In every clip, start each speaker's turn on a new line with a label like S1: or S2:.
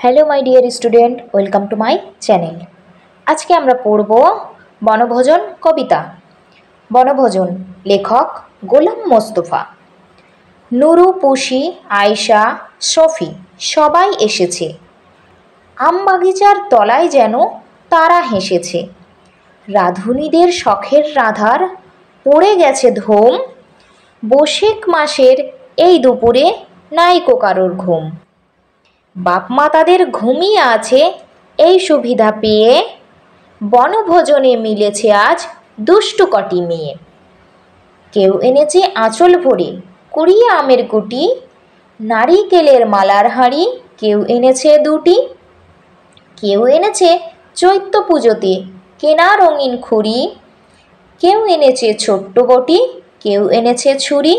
S1: Hello my dear student, welcome to my channel. আজকে আমরা পড়ব বনভোজন কবিতা। বনভোজন, লেখক গোলাম মোস্তফা। নুরু, পুষি, আয়শা, শফি সবাই এসেছে। আম বাগিচার তলায় যেন তারা হেসেছে। রাঁধুনিদের শখের রাধার পড়ে গেছে ধুম। বৈশাখ মাসের এই দুপুরে নাইকো কারোর ঘুম। বাপ মা তাদের ঘুমিয়ে আছে এই সুবিধা পেয়ে। বনভোজনে মিলেছে আজ দুষ্টু কটি মেয়ে। কেউ এনেছে আঁচল ভরে কুড়িয়ে আমের গুটি, নারিকেলের মালার হাঁড়ি কেউ এনেছে দুটি। কেউ এনেছে চৈত্র পুজোতে কেনা রঙিন খুঁড়ি, কেউ এনেছে ছোট্ট বটি, কেউ এনেছে ছুরি।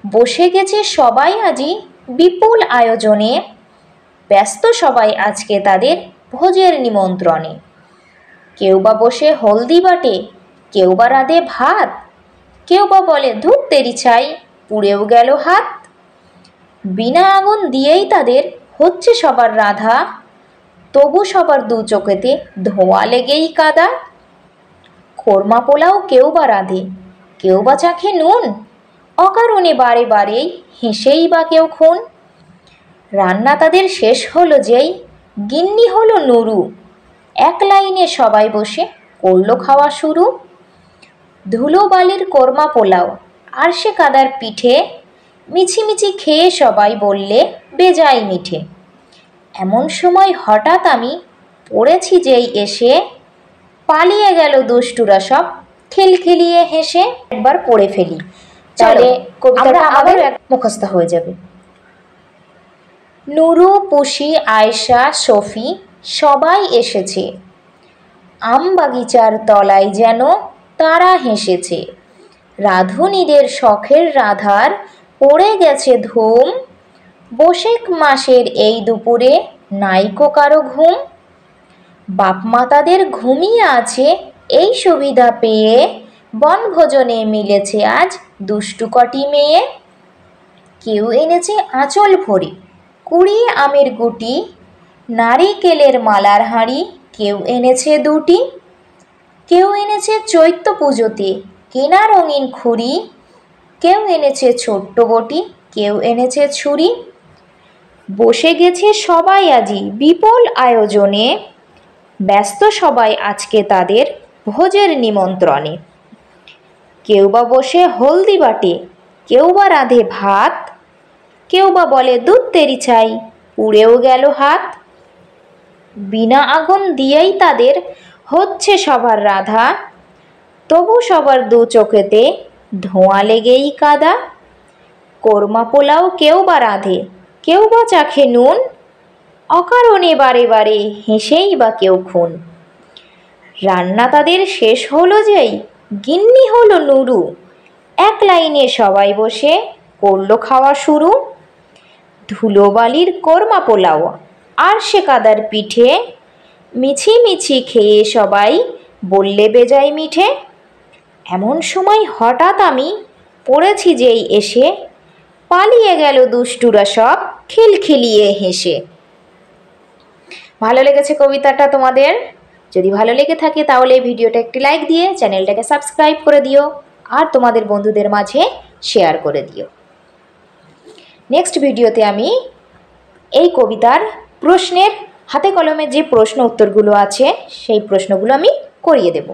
S1: বসে গেছে সবাই আজি বিপুল আয়োজনে। ব্যস্ত সবাই আজকে তাদের ভোজের নিমন্ত্রণে। কেউ বা বসে হলদি বাটে, কেউ বা রাঁধে ভাত, কেউ বা বলে ধুর তেরি ছাই পুড়েও গেল হাত। বিনা আগুন দিয়েই তাদের হচ্ছে সবার রাধা, তবু সবার দু চোখেতে ধোঁয়া লেগেই কাদা। কোরমা পোলাও কেউ বা রাঁধে, কেউ বা চাখে নুন, অকারণে বারে বারেই হেসেই বা কেউ খুন। রান্না তাদের শেষ হলো যেই গিন্নি হলো নুরু, এক লাইনে সবাই বসে করলো খাওয়া শুরু। ধুলো বালির কোরমা পোলাও আর সে কাদার পিঠে, মিছিমিছি খেয়ে সবাই বললে বেজায় মিঠে। এমন সময় হঠাৎ আমি পড়েছি যেই এসে, পালিয়ে গেল দুষ্টুরা সব খিলখিলিয়ে হেসে। একবার পড়ে ফেলি, তাহলে কবিতাটা আবার মুখস্থ হয়ে যাবে। নুরু, পুষি, আয়শা, শফি সবাই এসেছে। আম বাগিচার তলায় যেন তারা হেসেছে। রাঁধুনিদের শখের রাধার পড়ে গেছে ধুম। বৈশাখ মাসের এই দুপুরে নাইকো কারো ঘুম। বাপ মা তাদের ঘুমিয়ে আছে এই সুবিধা পেয়ে। বনভোজনে মিলেছে আজ দুষ্টু কটি মেয়ে। কেউ এনেছে আঁচল ভরে কুড়িয়ে আমের গুটি, নারিকেলের মালার হাঁড়ি কেউ এনেছে দুটি। কেউ এনেছে চৈত্র পুজোতে কেনা রঙিন খুঁড়ি, কেউ এনেছে ছোট্ট বটি, কেউ এনেছে ছুরি। বসে গেছে সবাই আজি বিপুল আয়োজনে। ব্যস্ত সবাই আজকে তাদের ভোজের নিমন্ত্রণে। কেউ বা বসে হলদি বাটে, কেউ বা রাঁধে ভাত, কেউ বা বলে দুধ তেরি ছাই পুড়েও গেল হাত। বিনা আগুন দিয়েই তাদের হচ্ছে সবার রাধা, তবু সবার দু চোখেতে ধোঁয়া লেগেই কাদা। কোরমা পোলাও কেউ বা রাঁধে, কেউ বা চাখে নুন, অকারণে বারে বারে হেসেই বা কেউ খুন। রান্না তাদের শেষ হলো যেই গিন্নি হলো নুরু, এক লাইনে সবাই বসে করলো খাওয়া শুরু। ধুলোবালির কোরমা পোলাও আর সে কাদার পিঠে, মিছিমিছি খেয়ে সবাই বললে বেজায় মিঠে। এমন সময় হঠাৎ আমি পড়েছি যেই এসে, পালিয়ে গেল দুষ্টুরা সব খিলখিলিয়ে হেসে। ভালো লেগেছে কবিতাটা তোমাদের? যদি ভালো লেগে থাকে তাহলে ভিডিওটা একটি লাইক দিয়ে চ্যানেলটাকে সাবস্ক্রাইব করে দিও আর তোমাদের বন্ধুদের মাঝে শেয়ার করে দিও। নেক্সট ভিডিওতে আমি এই কবিতার প্রশ্নের হাতে কলমে যে প্রশ্ন উত্তরগুলো আছে সেই প্রশ্নগুলো আমি করিয়ে দেব।